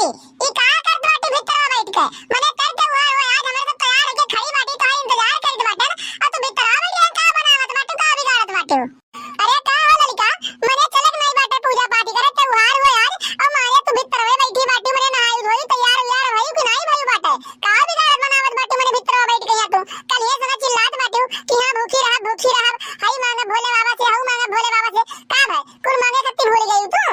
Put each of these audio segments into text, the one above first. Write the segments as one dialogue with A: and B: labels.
A: जिद्दी ई का करत बाटे भीतर बैठ के मने करते हुआ आज हमरे सब तैयार होके खड़ी बाटी तो इंतजार करत बाटे और तू भीतर बैठ के का बनावत बाटे का बिगाड़त बाटे। अरे का हो ललिका मने चलक नहीं बाटे पूजा पाठ करे त्योहार हो आज और मारे तू भीतर में बैठी बाटी मने नहाई धोई तैयार भई कि नहीं भई बाटे का बिगाड़त बनावत बाटे मने भीतर बैठ के तू कल ये सुना चिल्लात बाटे कि हां भूखी रहा हई मांगे भोले बाबा से हऊ मांगे भोले बाबा से का भाई कुल मांगे खातिर भूल गई तू।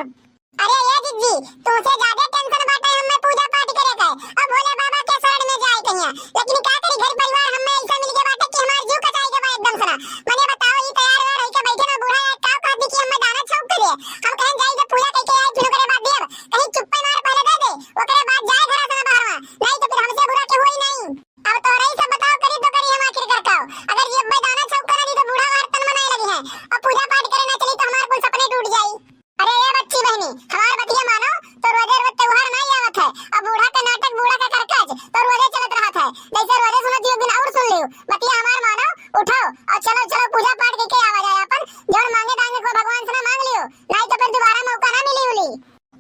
A: अरे ये जिद्दी तुमसे ज्यादा टेंशन बाटे हमें पूजा पाठ करे के और भोले बाबा के शरण में जाए कहिया लेकिन का करी घर परिवार हमें ऐसा मिल के बाटे कि हमार जीव कटाई के बा एकदम सना मने बताओ ई तैयार हो रही के बैठे ना बूढ़ा का कहती कि हमें दाना छौक करे हम कहीं जाई के पूजा करके आई फिर करे बाद देब कहीं चुप्पे मार पहले दे दे ओकरे बाद जाए घर से बाहर नहीं तो फिर हमसे बुरा के होई नहीं। अब तो रही सब बताओ करी तो करी हम आखिर कर का अगर ये दाना छौक कर दी तो बूढ़ा वार तन मनाए लगी है और पूजा पाठ करे ना चली तो हमार कुल सपने टूट जाई। अरे ये बच्ची बहनी हमार बतिया मानो तो रोजे रोज त्योहार नहीं आवत है और बूढ़ा का नाटक बूढ़ा का करकज तो रोजे चलत रहत है जैसे रोजे सुनो दियो दिन और सुन लियो बतिया हमार मानो उठाओ और चलो चलो पूजा पाठ करके आवा जाए अपन जोन मांगे दांगे को भगवान से ना मांग लियो नहीं तो फिर दोबारा मौका ना मिली उली।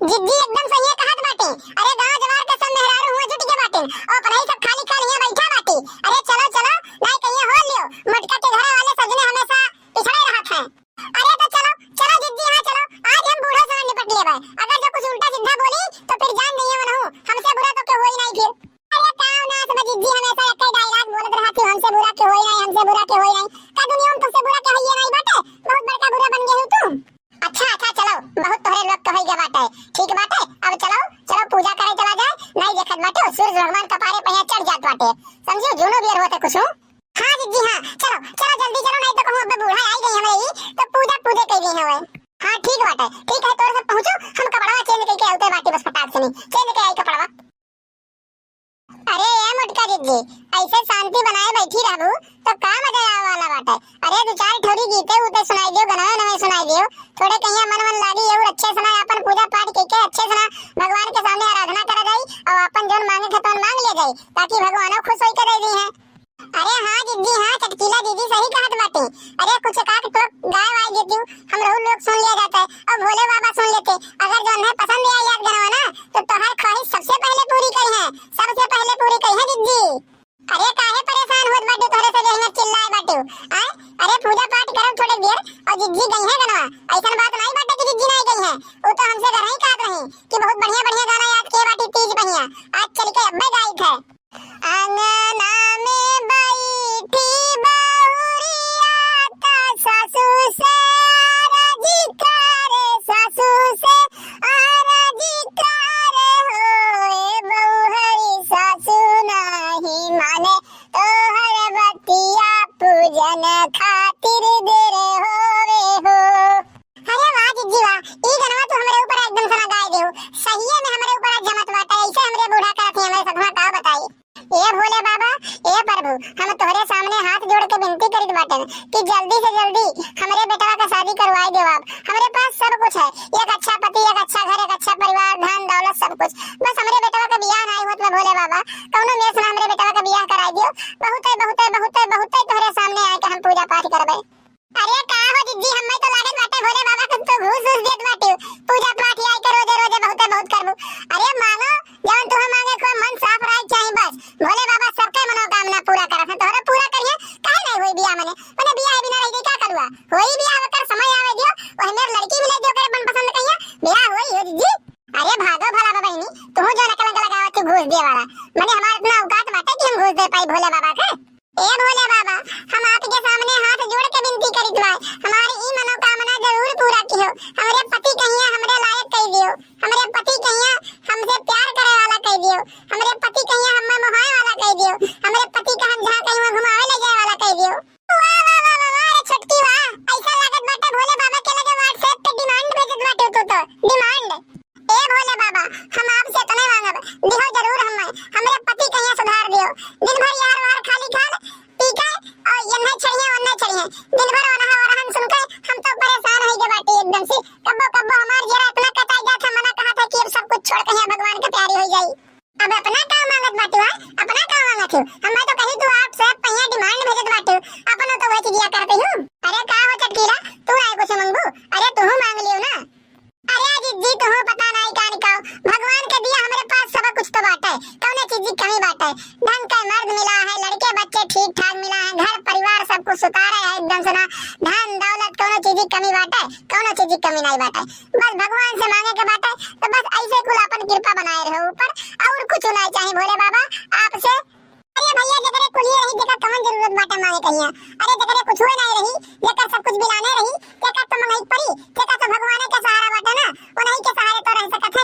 A: जिद्दी एकदम सही कहत बाटे अरे गांव जवार के सब मेहरारू हुए जुट के बाटे और पढ़ाई सब खाली खाली यहां बैठा बाटे अरे चलो चलो नहीं कहीं हो लियो मटका के घर वाले सजने हमेशा पिछड़े रहत हैं। अरे तो चलो चलो जिद्दी हां चलो आज हम बूढ़ा से निपट लेबे अगर जो कुछ उल्टा सीधा बोली तो फिर जान नहीं मनहु हमसे बुरा तो के होई नहीं फिर। अरे काऊ ना समझ जिद्दी हमेशा एक ही डायलॉग बोलत रहती हमसे बुरा के होई नहीं हमसे बुरा के होई नहीं का दुनिया में तुमसे बुरा के होई नहीं बाटे बहुत बड़का बुरा बन गए हो तुम। अच्छा चलो बहुत तोहरे लोग तो होई गए बाटे ठीक बाटे अब चलो चलो पूजा करे चला जाए नहीं देखत बाटे सूरज भगवान कपारे पे चढ़ जात बाटे समझो जुनो बियर होते कुछ। हां जिद्दी हां चलो चलो जल्दी चलो नहीं तो कहूं अब बूढ़ा आई गई हमारी तो पूजा कर रही है हां ठीक बाटे ठीक है तोर सब पहुंचो हम कपड़ा चेंज करके आते बाटी बस फटाक से नहीं चेंज के आई कपड़ा। अरे ये मुटका जिद्दी ऐसे शांति बनाए बैठी रहबू तो का मजा आवे वाला बाटे। अरे दो चार ठोरी गीते उते सुनाई दियो गाना नवे सुनाई दियो थोड़े कहिया मन लागी और अच्छे से ना अपन पूजा पाठ करके अच्छे से ना भगवान के सामने आराधना कर जाई और अपन जोन मांगे थे तो मांग ले जाई ताकि भगवान खुश होई के दे दी है। अरे हां जिद्दी हां चटकीला दीदी सही कहत बाटे अरे कुछ का तो गाय वाई देती हम रहू लोग सुन लिया जाता है और भोले बाबा सुन लेते अगर जो है पसंद आई याद गनवा ना तो तोहर ख्वाहिश सबसे पहले पूरी करी है सबसे पहले पूरी करी है जिद्दी। अरे काहे परेशान होत बाटे तोहरे से जहिना चिल्लाए बाटे आय अरे पूजा पाठ करब थोड़े देर और जिद्दी गई है गनवा ऐसन बात नहीं बाटे कि जिद्दी नहीं गई है वो तो हमसे घर ही कहत रही कि बहुत बढ़िया बढ़िया गाना याद के बाटी तीज बढ़िया आज चल के अब्बे गाई थे अंगना में बैठी बहुरिया ता सासू से राजी करे सासू से राजी करे होए बहुहरी सासू नहीं माने तो हर बतिया पूजन खातिर देरे होवे हो। अरे वाह जिद्दी वाह ई गनवा तो हमरे ऊपर एकदम सना गाय देहु सही में हमरे ऊपर जमत बाटे ऐसे हमरे बूढ़ा करत है हमरे सदमा का बताई। ए भोले बाबा ए प्रभु हम तोहरे सामने हाथ जोड़ के विनती करित बाटे कि जल्दी से जल्दी हमरे बेटवा का शादी करवाई दे आप हमरे पास सब कुछ है एक अच्छा पति एक अच्छा घर एक अच्छा परिवार धन दौलत सब कुछ बस हमरे बेटवा का बियाह नहीं होत भोले बाबा कौनो मेरे से हमरे बेटवा का बियाह कराई दियो बहुत तोहरे सामने आए के हम पूजा पाठ करबे। अरे का हो जिद्दी हमें तो लागत बाटे भोले बाबा के तो घूस देत बाटे पूजा पाठ आई के रोजे रोजे बहुत करबू। अरे मानो जवन तू मांगे को मन साफ रहे चाहिए बस भोले बाबा सबके मनोकामना पूरा करत है तोहरा पूरा करिए काहे नहीं होई बियाह मने बियाह बिना रह गई का करवा होई बियाह कर समय आवे दियो ओहे मेर लड़की मिले दियो करे मन पसंद कहिया बियाह होई हो जिद्दी। अरे भागो भला बहनी तू जो नकल लगावा तू घूस दे वाला मने हमार इतना औकात बाटे कि हम घूस दे पाई भोले बाबा के। ए भोले बाबा हम आपके सामने हाथ जोड़ के विनती करित बा हमारी ई मनोकामना जरूर पूरा कियो हमरे पति कहिया हमरे लायक कह दियो हमरे पति कहिया हमसे प्यार करे वाला कह दियो हमरे पति कहिया हमें मोहाए वाला कह दियो हमरे पति का हम जहां कहीं घुमावे ले जाए वाला कह दियो। वाह वाह वाह वाह अरे छटकी वाह ऐसा लागत बाटे भोले बाबा के लगे व्हाट्सएप पे डिमांड भेजत बाटे तो डिमांड। ए भोले बाबा हम आपसे तने मांगब दिहो जरूर हमरे पति कहिया सुधार दियो दिन भर यार वार खाली खाल पी के और ये नहीं चढ़िए दिन भर वरहन सुन के हम तो परेशान हो गए बाटी एकदम से कब्बो हमार जरा इतना कटाई जा था मना कहा था कि अब सब कुछ छोड़ के यहाँ भगवान के प्यारी हो जाई अब अपना काम मांगत बाटी है अपना काम मांगत हूँ हम तो कहीं तू आप सब पहिया डिमांड भेजत बाटी अपनो तो वही दिया करते हूँ। अरे का हो चटकीला तू आए कुछ मांगू अरे तू मांग लियो ना। अरे जिद्दी तू पता नहीं का निकाओ भगवान के दिया हमारे पास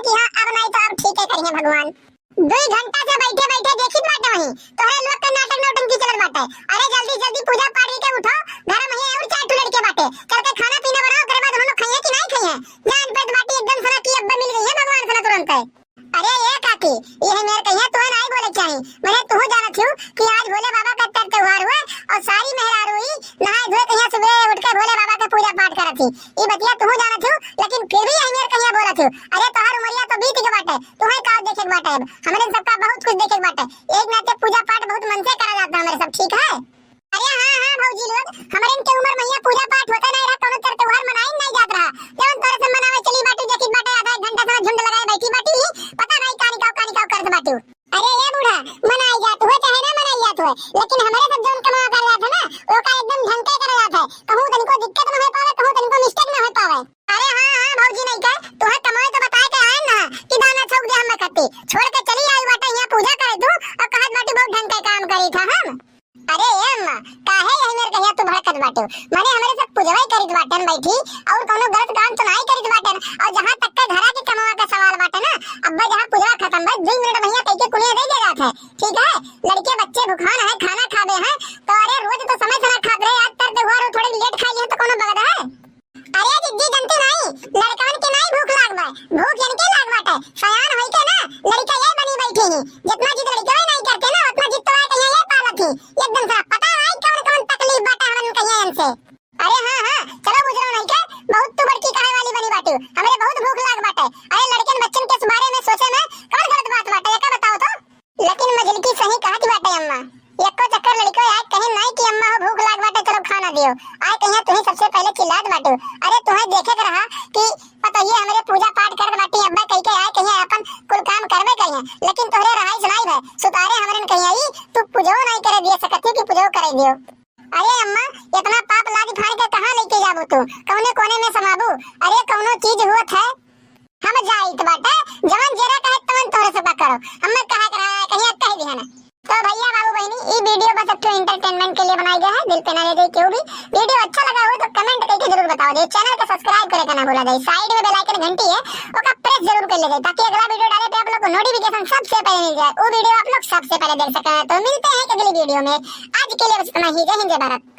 A: कि हां अब नहीं तो अब ठीक है करिए भगवान। 2 घंटा से बैठे बैठे देखित बाटे वही तोहरे लोग का नाटक नौटंकी चलत बाटे। अरे जल्दी जल्दी पूजा पाठ के उठो, घर में और 4 लड़के बाटे, चल के खाना पीना बनाओ, करे बाद हम लोग खाइए कि नहीं खाइए। जान पेट बाटी एकदम सना की अब्बा मिल गई है भगवान से तुरंत। अरे ये काकी ये मेरे कहिया तू नहीं बोले चाहिए, मैंने तू जाना थी कि आज भोले बाबा का त्योहार हुआ और सारी मेहरारू ही नहाए धोए कहिया सुबह उठ के भोले बाबा का पूजा पाठ करत थी। ये बतिया तू जाना थी लेकिन फिर भी मेरे कहिया बोला थी। अरे तोहर उमरिया तो बीत के बाटे, तुम्हें का देखे के बाटे, हमरे सबका बहुत कुछ देखे के बाटे। एक नाते पूजा पाठ बहुत मन से करा जाता है हमारे सब, ठीक है। अरे हां हां भौजी लोग हमारे इनके उम्र में पूजा पाठ होता नहीं रहा, कोनो त्योहार मनाई नहीं जात रहा। जवन तोरे से मनावे चली बाटी देखी बाटे आधा 1 घंटा से झुंड लगाए बैठी बाटी पता नहीं कानी काव करत बाटी। अरे ये बूढ़ा मनाई जात हुए चाहे ना मनाई जात हुए, लेकिन हमारे सब जवन कमा कर जात है ना वो का एकदम ढंग के कर जात है, कहूं तनिको दिक्कत ना हो पावे, कहूं तनिको मिस्टेक ना हो पावे। अरे हां हां भौजी नहीं कर तोहे कमाए तो बताए के आए ना कि दाना छौक दे हम कत्ती छोड़ के चली आई बाटे यहां पूजा करे तू और कहत बाटी बहुत ढंग के काम करी था हम। अरे ये अम्मा काहे यही मेरे कहिया तू भड़कत बाटे, माने हमारे सब पूजवाई करित बाटन बैठी और कोनो गलत काम तो नहीं करित बाटन। और जहां तक के घरा के कमावा का सवाल बाटे ना अब्बा जहां पूजवा खत्म बस 2 मिनट भैया कह के कुनिया दे जात है, ठीक है। लड़के बच्चे भूखान है खाना खाबे हैं तो अरे रोज तो समय से ना खात रहे, आज तर त्योहार थोड़ी लेट खाई है तो कोनो बगद है। अरे जिद्दी जनते नहीं लड़कन के नहीं भूख लागबा, भूख इनके लागबाटे सयान होई के ना लड़का ये बनी बैठी है, जितना जिद लड़के नहीं करते ना उतना जिद तो है ये पालत ही एकदम सा पता नहीं कौन कौन तकलीफ बाटे हमन कहिया इनसे। अरे हां हां चलो मुजरा नहीं के बहुत तू बड़की कहे वाली बनी बाटे, हमरे बहुत भूख लाग बाटे। अरे लड़कन बच्चन के बारे में सोचे में कौन गलत बात बाटे ये का बताओ तो। लेकिन मजलकी सही कहत बाटे अम्मा, एको चक्कर लड़को आज कहे नहीं कि अम्मा हो भूख लाग बाटे चलो खाना दियो, आज कहिया तू ही सबसे पहले चिल्लात बाटे। अरे तुम्हें देखे के रहा कि पता ये हमरे पूजा पाठ कर बाटी अब्बा कह के आए कहिया अपन कुल काम करबे कहिया, लेकिन तोहरे रहाई सुनाई है सुतारे हमरन कहिया ई तू पूजो नहीं करे दिए सकती कि पूजो करे दियो। अरे अम्मा इतना पाप लाद फाड़ के कहां लेके जाबो तू, कौने कोने में समाबू। अरे कौनो चीज हुत है हम जाइत बाटे जवन जेरा कहे तवन तोरे सब करो, हमें कहा कर रहा है कहिया कह दिया ना। तो भैया बाबू बहनी ये वीडियो बस आपके एंटरटेनमेंट के लिए बनाया गया है, दिल पे ना ले जाए क्यों भी। वीडियो अच्छा लगा हो तो कमेंट करके जरूर बताओ दे, चैनल को सब्सक्राइब करे ना भूला जाए, साइड में बेल आइकन घंटी है ओका प्रेस जरूर कर ले जाए ताकि अगला वीडियो डाले पे आप लोग को नोटिफिकेशन सबसे पहले मिल जाए, वो वीडियो आप लोग सबसे पहले देख सकें। तो मिलते हैं अगली वीडियो में, आज के लिए बस इतना ही। जय हिंद जय भारत।